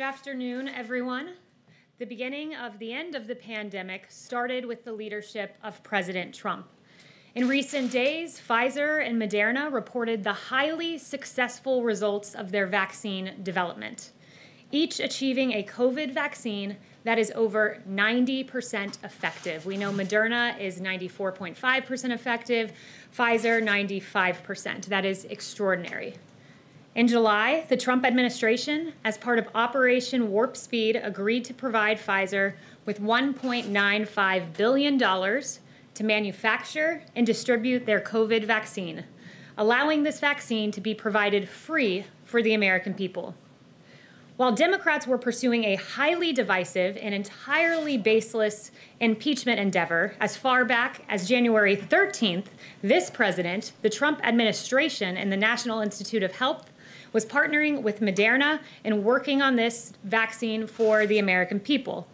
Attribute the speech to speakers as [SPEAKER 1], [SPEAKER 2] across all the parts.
[SPEAKER 1] afternoon, everyone. The beginning of the end of the pandemic started with the leadership of President Trump. In recent days, Pfizer and Moderna reported the highly successful results of their vaccine development, each achieving a COVID vaccine that is over 90% effective. We know Moderna is 94.5% effective, Pfizer 95%. That is extraordinary. In July, the Trump administration, as part of Operation Warp Speed, agreed to provide Pfizer with $1.95 billion to manufacture and distribute their COVID vaccine, allowing this vaccine to be provided free for the American people. While Democrats were pursuing a highly divisive and entirely baseless impeachment endeavor as far back as January 13th, this president, the Trump administration, and the National Institute of Health was partnering with Moderna and working on this vaccine for the American people.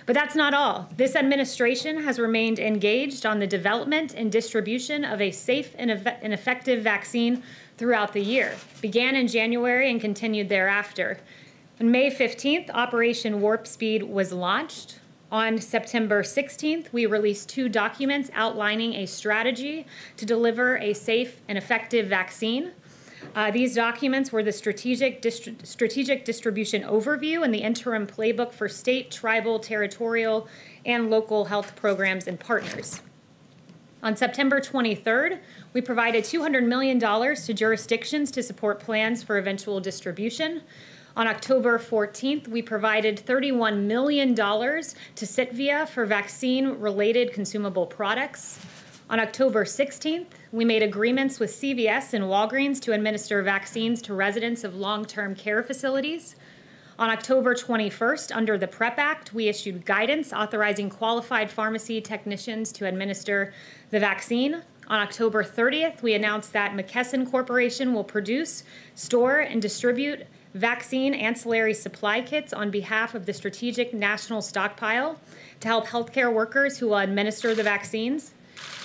[SPEAKER 1] But that's not all. This administration has remained engaged on the development and distribution of a safe and effective vaccine throughout the year. Began in January and continued thereafter. On May 15th, Operation Warp Speed was launched. On September 16th, we released 2 documents outlining a strategy to deliver a safe and effective vaccine. These documents were the strategic distribution overview and the interim playbook for state, tribal, territorial, and local health programs and partners. On September 23rd, we provided $200 million to jurisdictions to support plans for eventual distribution. On October 14th, we provided $31 million to Sitvia for vaccine-related consumable products. On October 16th, we made agreements with CVS and Walgreens to administer vaccines to residents of long-term care facilities. On October 21st, under the PrEP Act, we issued guidance authorizing qualified pharmacy technicians to administer the vaccine. On October 30th, we announced that McKesson Corporation will produce, store, and distribute vaccine ancillary supply kits on behalf of the Strategic National Stockpile to help healthcare workers who will administer the vaccines.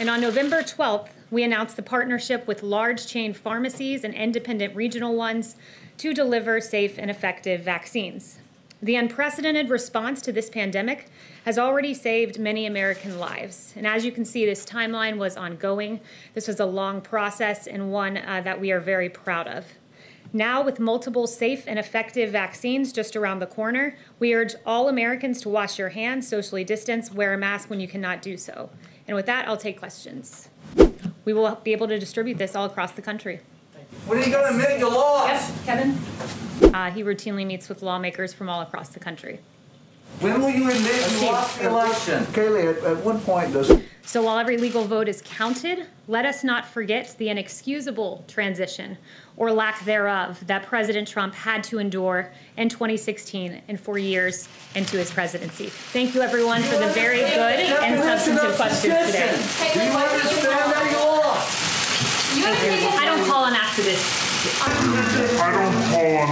[SPEAKER 1] And on November 12th, we announced the partnership with large chain pharmacies and independent regional ones to deliver safe and effective vaccines. The unprecedented response to this pandemic has already saved many American lives. And as you can see, this timeline was ongoing. This was a long process and one that we are very proud of. Now, with multiple safe and effective vaccines just around the corner, we urge all Americans to wash your hands, socially distance, wear a mask when you cannot do so. And with that, I'll take questions. We will be able to distribute this all across the country.
[SPEAKER 2] When are you going to admit your loss?
[SPEAKER 1] Yes, Kevin? He routinely meets with lawmakers from all across the country.
[SPEAKER 2] When will you admit you lost the election?
[SPEAKER 3] Kaylee, at what point does...
[SPEAKER 1] So while every legal vote is counted, let us not forget the inexcusable transition, or lack thereof, that President Trump had to endure in 2016 and for years into his presidency. Thank you, everyone, for the very good and substantive questions today.
[SPEAKER 2] Do you understand that you lost?
[SPEAKER 1] I don't call on activists.
[SPEAKER 4] I don't call on